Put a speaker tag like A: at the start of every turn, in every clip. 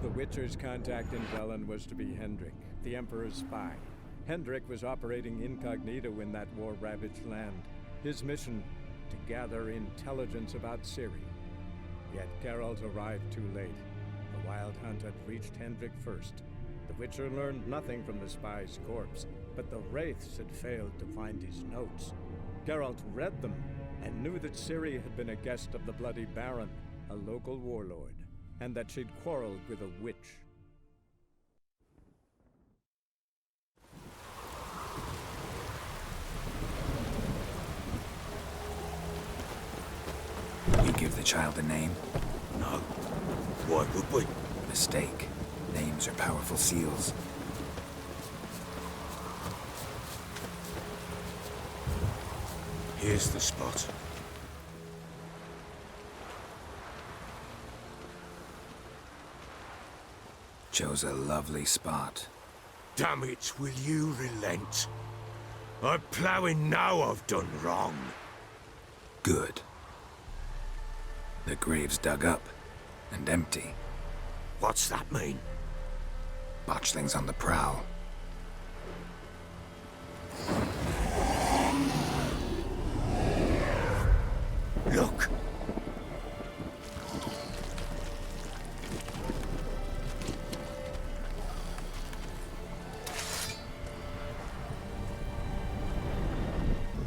A: The Witcher's contact in Velen was to be Hendrik, the Emperor's spy. Hendrik was operating incognito in that war-ravaged land. His mission, to gather intelligence about Ciri. Yet Geralt arrived too late. The Wild Hunt had reached Hendrik first. The Witcher learned nothing from the spy's corpse, but the Wraiths had failed to find his notes. Geralt read them and knew that Ciri had been a guest of the Bloody Baron, a local warlord, and that she'd quarreled with a witch.
B: You give the child a name?
C: No. Why would we?
B: Mistake. Names are powerful seals.
C: Here's the spot.
B: Chose a lovely spot.
C: Damn it, will you relent? I'm ploughing now I've done wrong.
B: Good. The grave's dug up and empty.
C: What's that mean?
B: Botchling's on the prowl.
C: Look!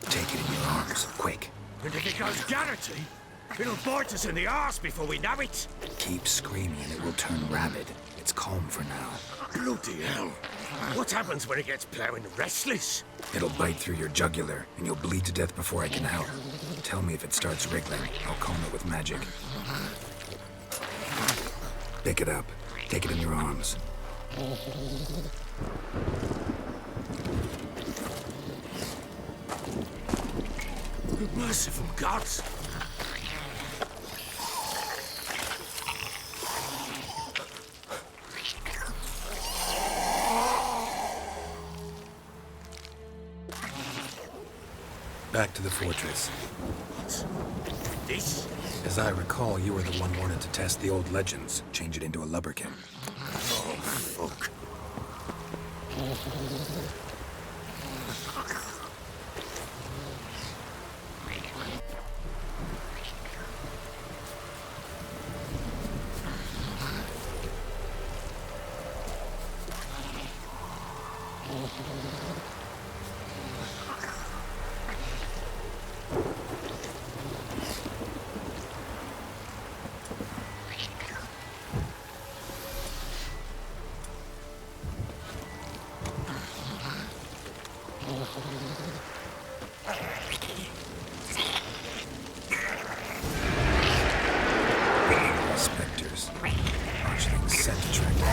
B: Take it in your arms, quick.
C: And if it goes Garrity, it'll bite us in the arse before we know it.
B: Keep screaming and it will turn rabid. It's calm for now.
C: Bloody hell. What happens when it gets ploughing restless?
B: It'll bite through your jugular, and you'll bleed to death before I can help. Tell me if it starts wriggling. I'll calm it with magic. Pick it up. Take it in your arms.
C: Merciful gods!
B: Back to the fortress.
C: What? This?
B: As I recall, you were the one wanted to test the old legends, change it into a lubberkin.
C: Oh, fuck.
B: Spectres. Botchling's scent attracted.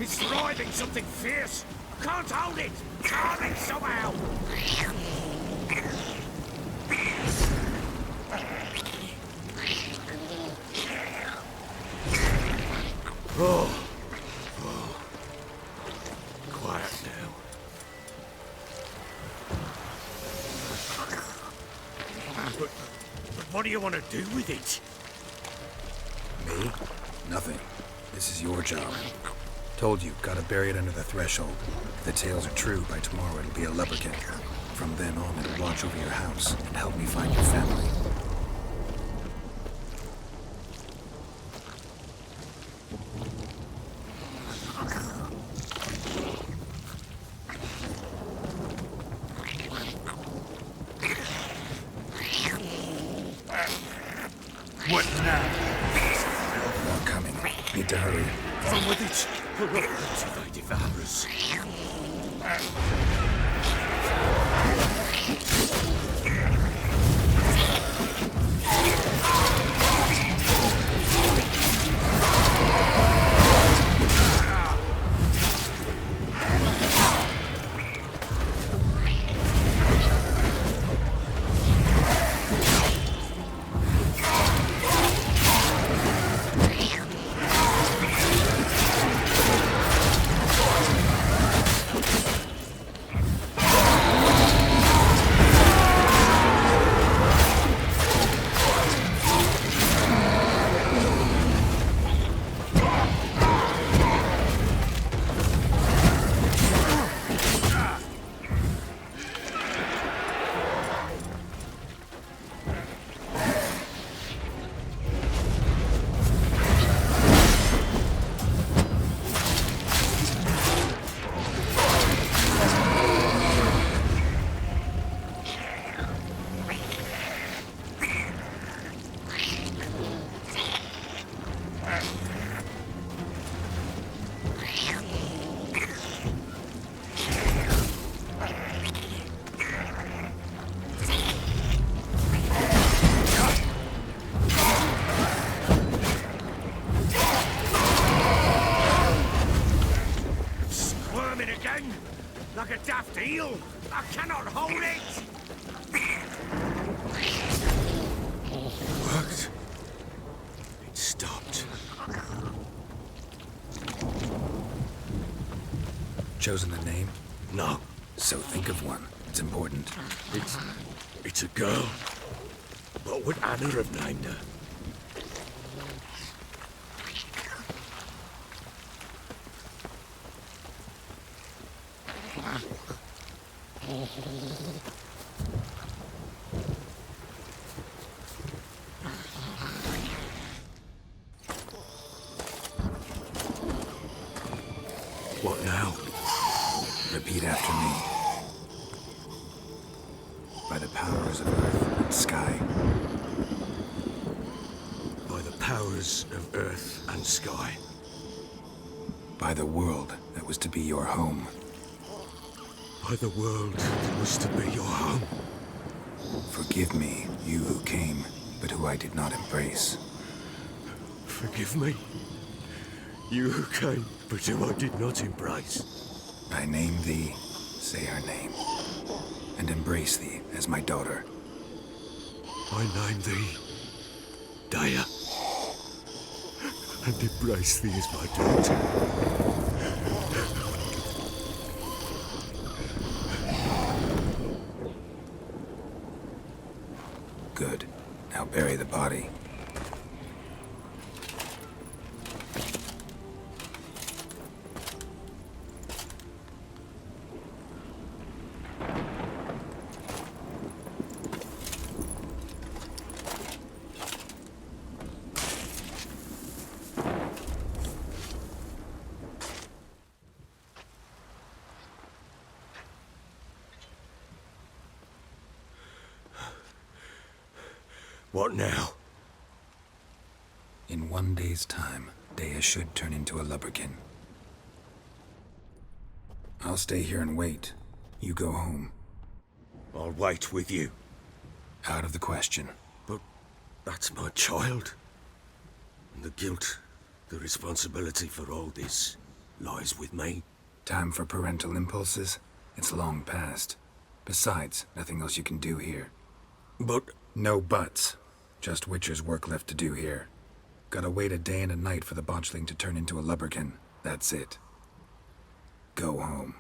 B: It's writhing something fierce. I can't hold it. Calm it somehow. Oh. Quiet now. But what do you want to do with it? Me? Nothing. This is your job. Told you, gotta bury it under the threshold. If the tales are true, by tomorrow it'll be a lubberkin. From then on, it'll watch over your house and help me find your family. to hurry.
C: On with it! Until they devour us. Like a daft eel! I cannot hold it! It worked. It stopped.
B: Chosen a name?
C: No.
B: So think of one. It's important.
C: It's a girl. What would Anna have named her? What now?
B: Repeat after me. By the powers of earth and sky.
C: By the powers of earth and sky.
B: By the world that was to be your home.
C: By the world that was to be your home.
B: Forgive me, you who came, but who I did not embrace.
C: Forgive me. You who came, but who I did not embrace.
B: I name thee, say her name, and embrace thee as my daughter.
C: I name thee, Daya, and embrace thee as my daughter.
B: Good. Now bury the body.
C: What now?
B: In 1 day's time, Daya should turn into a lubberkin. I'll stay here and wait. You go home.
C: I'll wait with you.
B: Out of the question.
C: But that's my child. And the guilt, the responsibility for all this lies with me.
B: Time for parental impulses? It's long past. Besides, nothing else you can do here.
C: But...
B: No buts. Just Witcher's work left to do here. Gotta wait a day and a night for the botchling to turn into a lubberkin. That's it. Go home.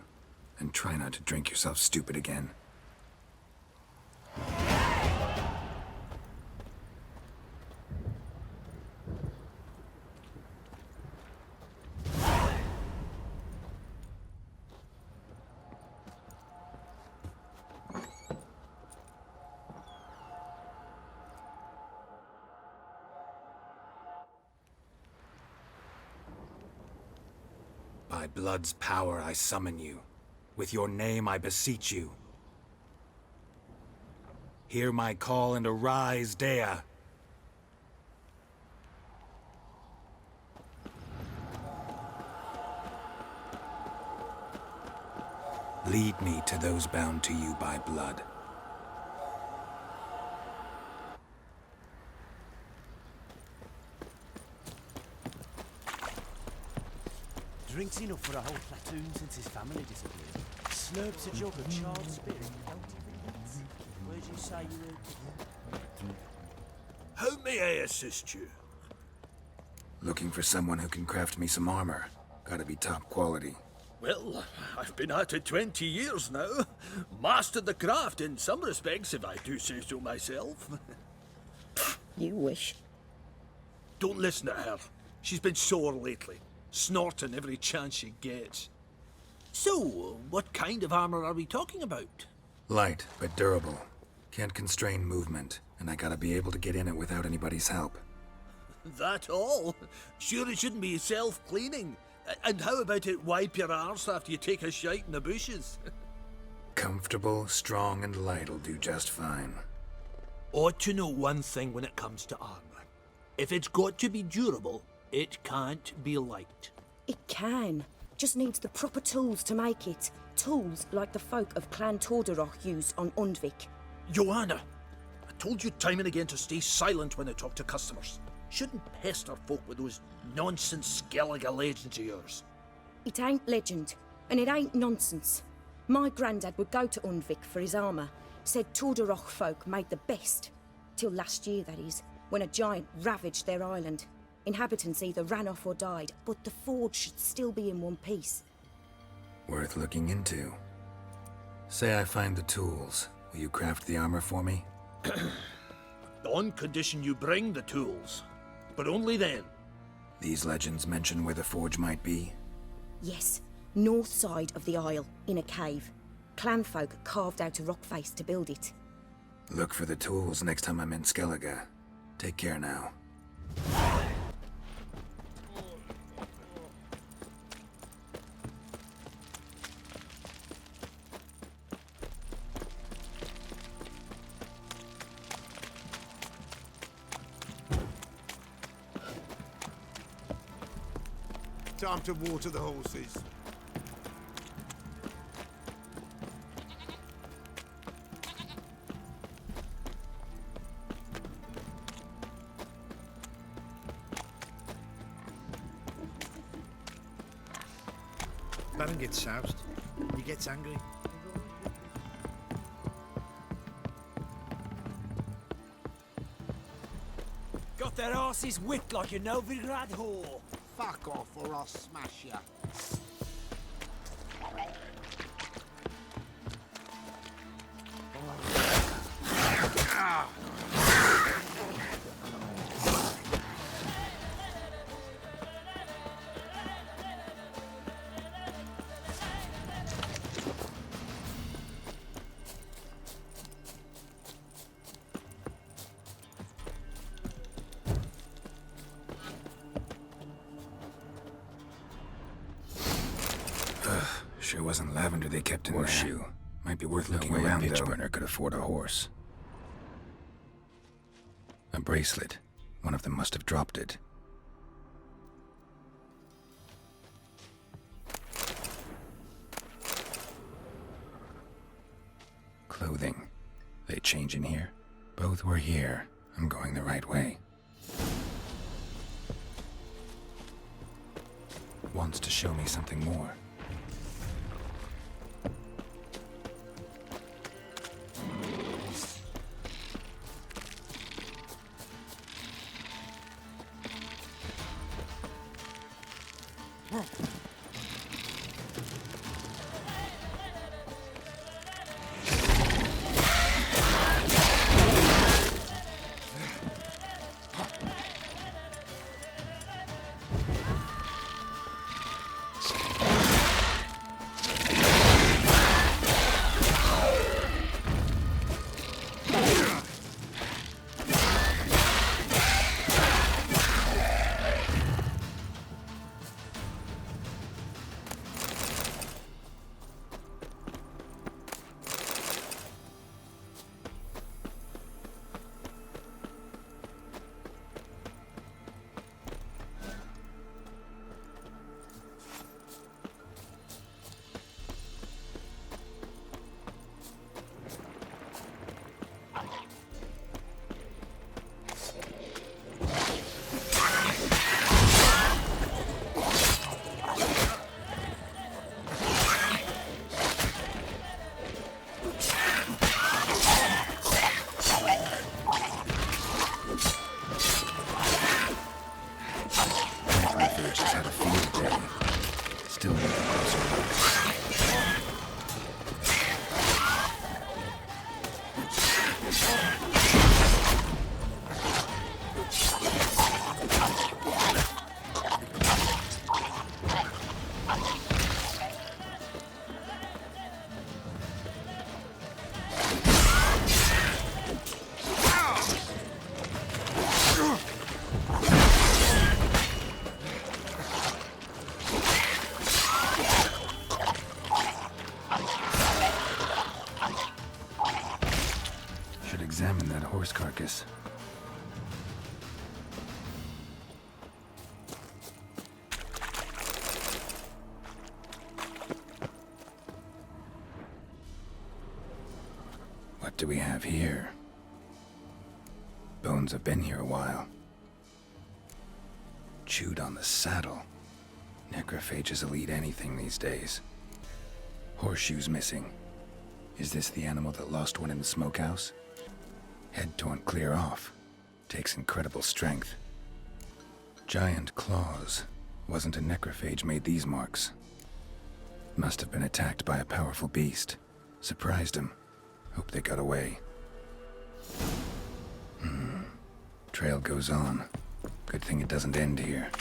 B: And try not to drink yourself stupid again. By blood's power I summon you. With your name I beseech you. Hear my call and arise, Daya. Lead me to those bound to you by blood.
D: Drinks enough for a whole platoon since his family disappeared. Slurps a jug of charred spirit. Where'd you say you were?
C: How may I assist you?
B: Looking for someone who can craft me some armor. Gotta be top quality.
E: Well, I've been at it 20 years now. Mastered the craft in some respects, if I do say so myself.
F: You wish.
E: Don't listen to her. She's been sore lately, snorting every chance she gets. So, what kind of armor are we talking about?
B: Light, but durable. Can't constrain movement, and I gotta be able to get in it without anybody's help.
E: That all? Sure it shouldn't be self-cleaning. And how about it wipe your arse after you take a shite in the bushes?
B: Comfortable, strong, and light'll do just fine.
E: Ought to know one thing when it comes to armor. If it's got to be durable, it can't be light.
F: It can. Just needs the proper tools to make it. Tools like the folk of Clan Torderoch used on Undvik.
E: Joanna, I told you time and again to stay silent when I talk to customers. Shouldn't pester folk with those nonsense Skellige legends of yours.
F: It ain't legend, and it ain't nonsense. My granddad would go to Undvik for his armour. Said Torderoch folk made the best. Till last year, that is, when a giant ravaged their island. Inhabitants either ran off or died, but the forge should still be in one piece.
B: Worth looking into. Say I find the tools. Will you craft the armor for me?
E: On condition you bring the tools. But only then.
B: These legends mention where the forge might be?
F: Yes, north side of the isle, in a cave. Clanfolk carved out a rock face to build it.
B: Look for the tools next time I'm in Skellige. Take care now.
G: Time to water the horses.
H: Baron gets soused. He gets angry.
D: Got their asses whipped like a Novigrad whore.
G: Fuck off or I'll smash you.
B: Sure wasn't lavender they kept in there. Horseshoe. Might be worth looking
I: No way
B: around,
I: a pitch
B: though.
I: burner could afford a horse.
B: A bracelet. One of them must have dropped it. Clothing. They change in here? Both were here. I'm going the right way. Wants to show me something more. Examine that horse carcass. What do we have here? Bones have been here a while. Chewed on the saddle. Necrophages will eat anything these days. Horseshoes missing. Is this the animal that lost one in the smokehouse? Head torn clear off. Takes incredible strength. Giant claws. Wasn't a necrophage made these marks. Must have been attacked by a powerful beast. Surprised him. Hope they got away. Trail goes on. Good thing it doesn't end here.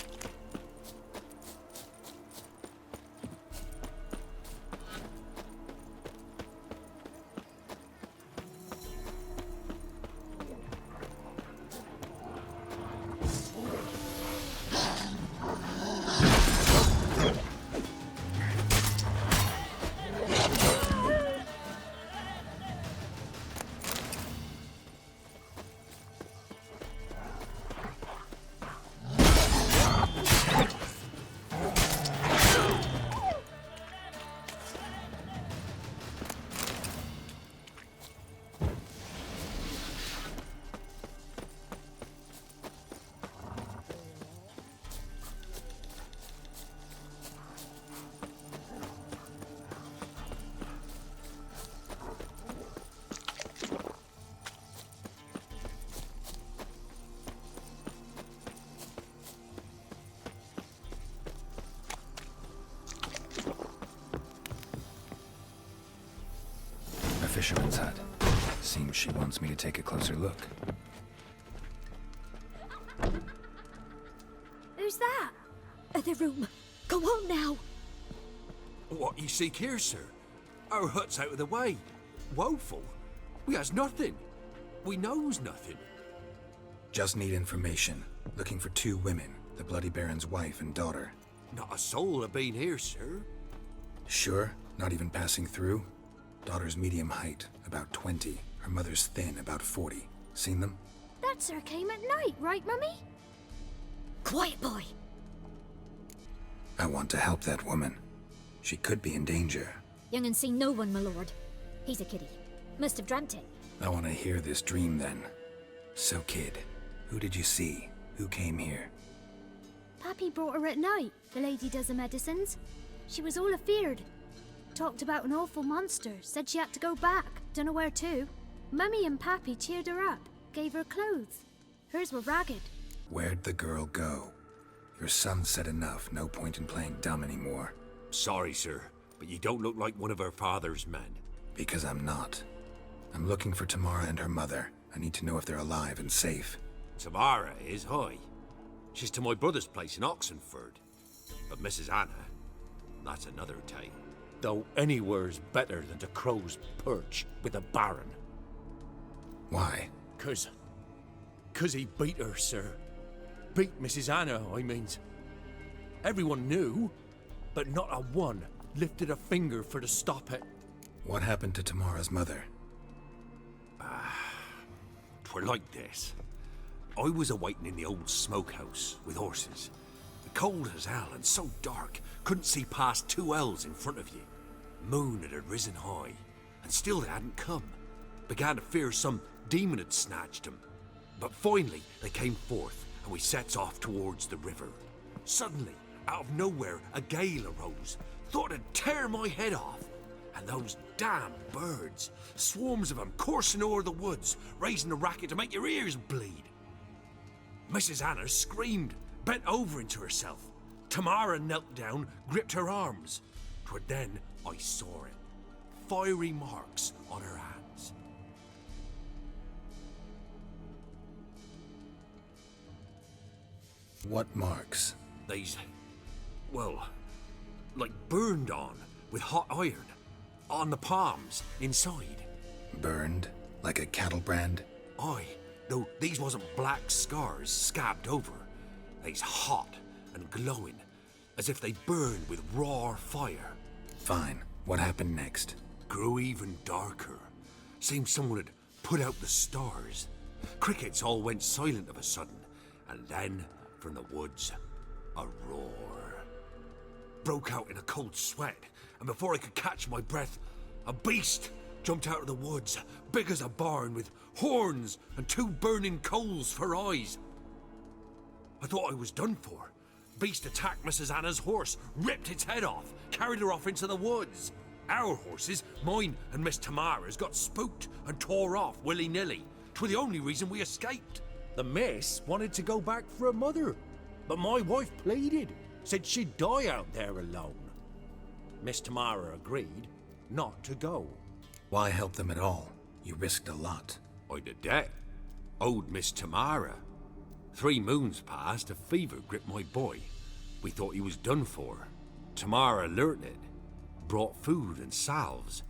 B: Fisherman's hut. Seems she wants me to take a closer look.
F: Who's that? The room. Go on now.
C: What you seek here, sir? Our hut's out of the way. Woeful. We has nothing. We knows nothing.
B: Just need information. Looking for 2 women. The Bloody Baron's wife and daughter.
C: Not a soul have been here, sir.
B: Sure? Not even passing through? Daughter's medium height, about 20. Her mother's thin, about 40. Seen them?
I: That sir came at night, right, Mummy?
F: Quiet, boy.
B: I want to help that woman. She could be in danger.
I: Young and seen no one, my lord. He's a kiddie. Must have dreamt it.
B: I want to hear this dream then. So, kid, who did you see? Who came here?
I: Pappy brought her at night, the lady does the medicines. She was all afeared. Talked about an awful monster, said she had to go back, dunno where to. Mummy and Pappy cheered her up, gave her clothes. Hers were ragged.
B: Where'd the girl go? Your son said enough, no point in playing dumb anymore.
C: Sorry, sir, but you don't look like one of her father's men.
B: Because I'm not. I'm looking for Tamara and her mother. I need to know if they're alive and safe.
C: Tamara is, hi. She's to my brother's place in Oxenford. But Mrs. Anna, that's another tale. Though anywhere's better than the Crow's Perch with a baron.
B: Why?
E: 'Cause he beat her, sir. Beat Mrs. Anna, I means. Everyone knew, but not a one lifted a finger for to stop it.
B: What happened to Tamara's mother?
C: 'Twere like this. I was a-waiting in the old smokehouse with horses. Cold as hell and so dark, couldn't see past 2 ells in front of you. Moon had risen high, and still they hadn't come. Began to fear some demon had snatched them. But finally they came forth, and we sets off towards the river. Suddenly, out of nowhere, a gale arose. Thought it'd tear my head off. And those damn birds, swarms of them coursing o'er the woods, raising a racket to make your ears bleed. Mrs. Anna screamed, bent over into herself. Tamara knelt down, gripped her arms. 'Twere then I saw it. Fiery marks on her hands.
B: What marks?
C: They's, well, like burned on with hot iron. On the palms, inside.
B: Burned? Like a cattle brand?
C: Aye, though these wasn't black scars scabbed over. They's hot and glowing, as if they burned with raw fire.
B: Fine. What happened next?
C: Grew even darker. Seemed someone had put out the stars. Crickets all went silent of a sudden, and then, from the woods, a roar. Broke out in a cold sweat, and before I could catch my breath, a beast jumped out of the woods, big as a barn, with horns and 2 burning coals for eyes. I thought I was done for. Beast attacked Mrs. Anna's horse, ripped its head off, carried her off into the woods. Our horses, mine and Miss Tamara's, got spooked and tore off willy-nilly. 'Twere the only reason we escaped.
E: The miss wanted to go back for her mother, but my wife pleaded, said she'd die out there alone. Miss Tamara agreed not to go.
B: Why help them at all? You risked a lot.
C: I'd a debt. Owed Miss Tamara. 3 moons passed, a fever gripped my boy. We thought he was done for. Tamara learnt it. Brought food and salves.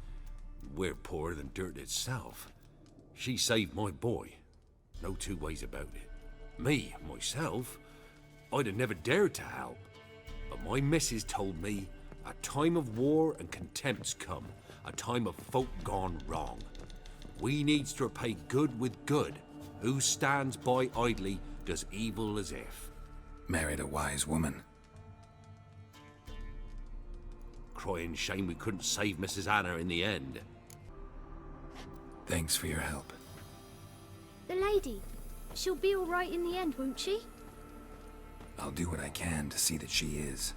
C: We're poorer than dirt itself. She saved my boy. No 2 ways about it. Me, myself, I'd have never dared to help. But my missus told me a time of war and contempt's come. A time of folk gone wrong. We needs to repay good with good. Who stands by idly does evil as if.
B: Married a wise woman.
C: Crying shame we couldn't save Mrs. Anna in the end.
B: Thanks for your help.
I: The lady. She'll be all right in the end, won't she?
B: I'll do what I can to see that she is.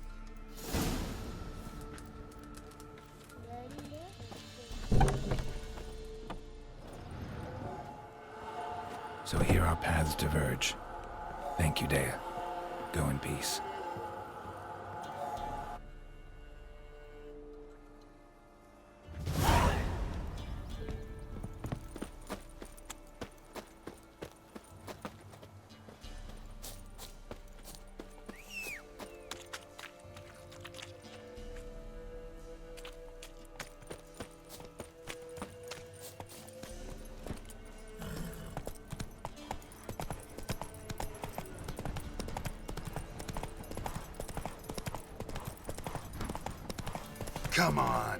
B: So here our paths diverge. Thank you, Dea. Go in peace. Come on.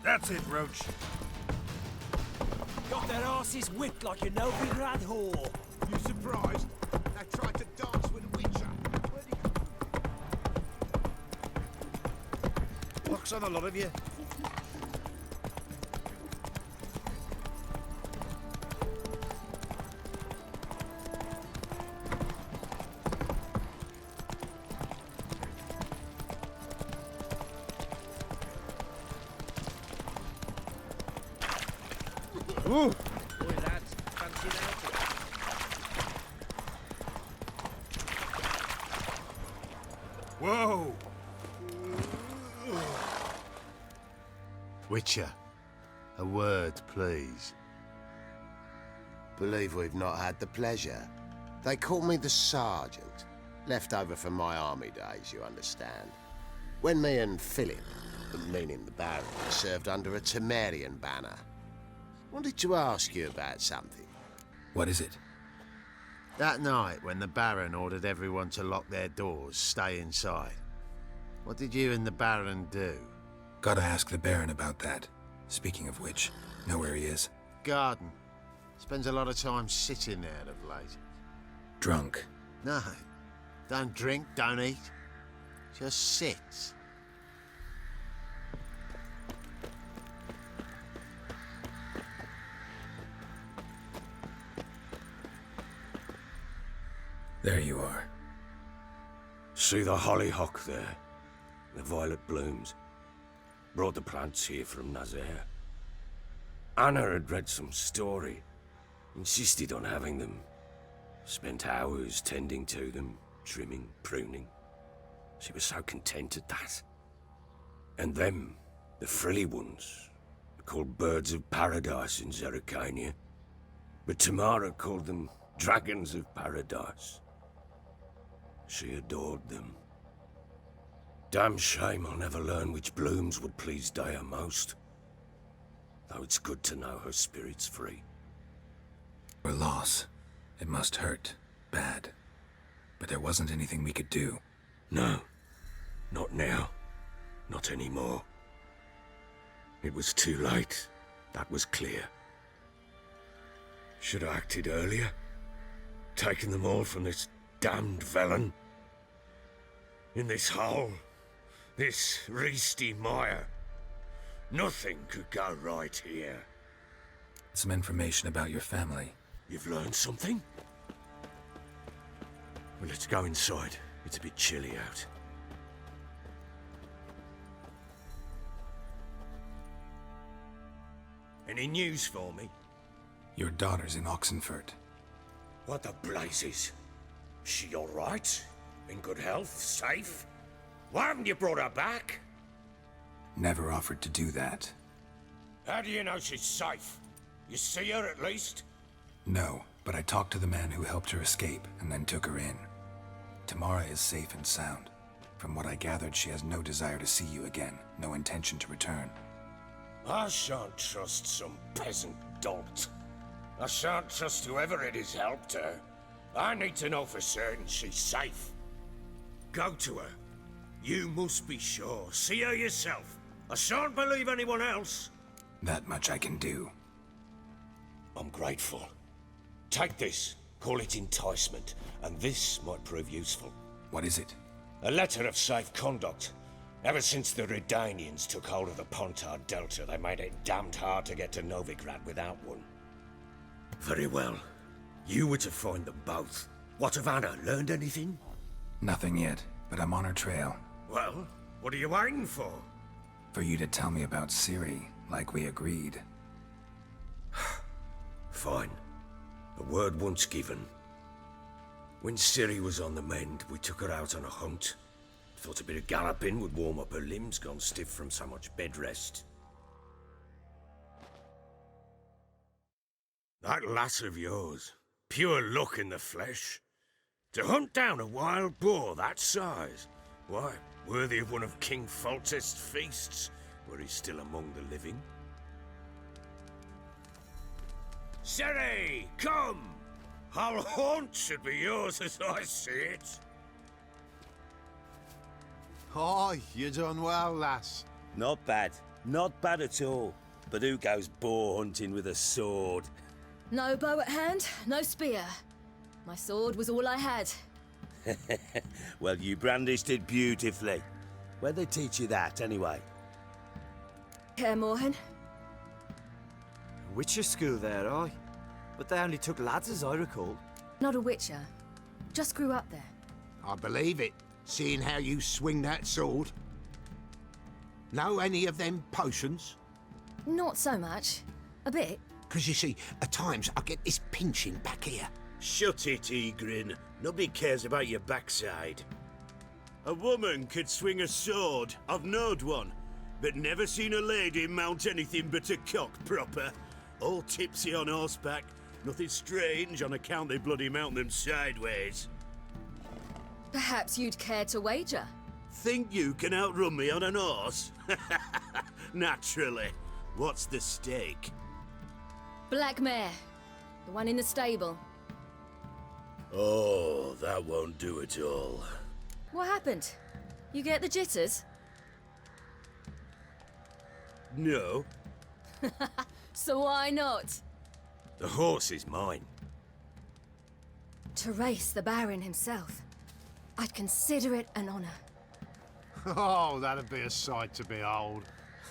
B: That's it, Roach.
D: Got their asses whipped like a Novigrad whore.
G: You surprised? They tried to dance with a witcher.
H: Looks on a lot of you.
J: Ooh! Boy, lads, fancy an outing?
H: Whoa!
K: Witcher, a word, please. Believe we've not had the pleasure. They call me the Sergeant. Left over from my army days, you understand. When me and Philip, meaning the Baron, served under a Temerian banner. Wanted to ask you about something.
B: What is it?
K: That night when the Baron ordered everyone to lock their doors, stay inside. What did you and the Baron do?
B: Gotta ask the Baron about that. Speaking of which, know where he is?
K: Garden. Spends a lot of time sitting there of late.
B: Drunk.
K: No. Don't drink, don't eat. Just sits.
B: There you are.
C: See the hollyhock there? The violet blooms. Brought the plants here from Nazaire. Anna had read some story. Insisted on having them. Spent hours tending to them, trimming, pruning. She was so content at that. And them, the frilly ones, are called birds of paradise in Zerrikania. But Tamara called them dragons of paradise. She adored them. Damn shame I'll never learn which blooms would please Dea most. Though it's good to know her spirit's free.
B: Her loss. It must hurt. Bad. But there wasn't anything we could do.
C: No. Not now. Not anymore. It was too late. That was clear. Should have acted earlier. Taken them all from this damned Velen. In this hole. This reesty mire. Nothing could go right here.
B: Some information about your family.
C: You've learned something? Well, let's go inside. It's a bit chilly out. Any news for me?
B: Your daughter's in Oxenfurt.
C: What the blazes? She all right? In good health? Safe? Why haven't you brought her back?
B: Never offered to do that.
C: How do you know she's safe? You see her at least?
B: No, but I talked to the man who helped her escape and then took her in. Tamara is safe and sound. From what I gathered, she has no desire to see you again, no intention to return.
C: I shan't trust some peasant dolt. I shan't trust whoever it is helped her. I need to know for certain she's safe. Go to her. You must be sure. See her yourself. I shan't believe anyone else.
B: That much I can do.
C: I'm grateful. Take this. Call it enticement, and this might prove useful.
B: What is it?
C: A letter of safe conduct. Ever since the Redanians took hold of the Pontar Delta, they made it damned hard to get to Novigrad without one. Very well. You were to find them both. What of Anna? Learned anything?
B: Nothing yet, but I'm on her trail.
C: Well, what are you waiting for?
B: For you to tell me about Ciri, like we agreed.
C: Fine. A word once given. When Ciri was on the mend, we took her out on a hunt. Thought a bit of galloping would warm up her limbs, gone stiff from so much bed rest. That lass of yours, pure luck in the flesh. To hunt down a wild boar that size, why, worthy of one of King Foltest's feasts, were he still among the living. Ciri, come! Our haunt should be yours as I see it.
K: Aye, you done well, lass.
D: Not bad. Not bad at all. But who goes boar hunting with a sword?
L: No bow at hand, no spear. My sword was all I had.
D: Well, you brandished it beautifully. Where'd they teach you that, anyway?
L: Kaer Morhen.
M: Witcher school there, aye. But they only took lads, as I recall.
L: Not a witcher. Just grew up there.
G: I believe it, seeing how you swing that sword. Know any of them potions?
L: Not so much. A bit.
G: 'Cause you see, at times I get this pinching back here.
D: Shut it, Egrin. Nobody cares about your backside. A woman could swing a sword. I've knowed one. But never seen a lady mount anything but a cock proper. All tipsy on horseback. Nothing strange on account they bloody mount them sideways.
L: Perhaps you'd care to wager?
D: Think you can outrun me on an horse? Naturally. What's the stake?
L: Black mare. The one in the stable.
D: Oh, that won't do at all.
L: What happened? You get the jitters?
D: No.
L: So why not?
C: The horse is mine.
L: To race the Baron himself. I'd consider it an honor.
G: Oh, that'd be a sight to behold.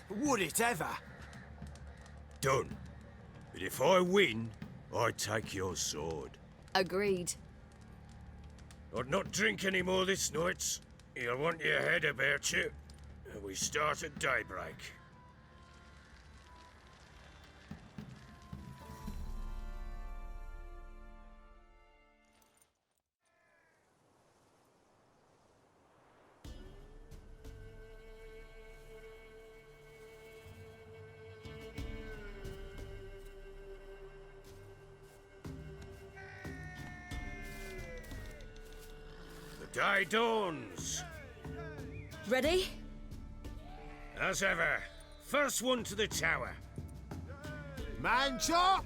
M: Would it ever?
D: Done. But if I win, I take your sword.
L: Agreed.
D: I'd not drink any more this night. You'll want your head about you. And we start at daybreak. The day dawns.
L: Ready?
D: As ever, first one to the tower.
G: Man chop!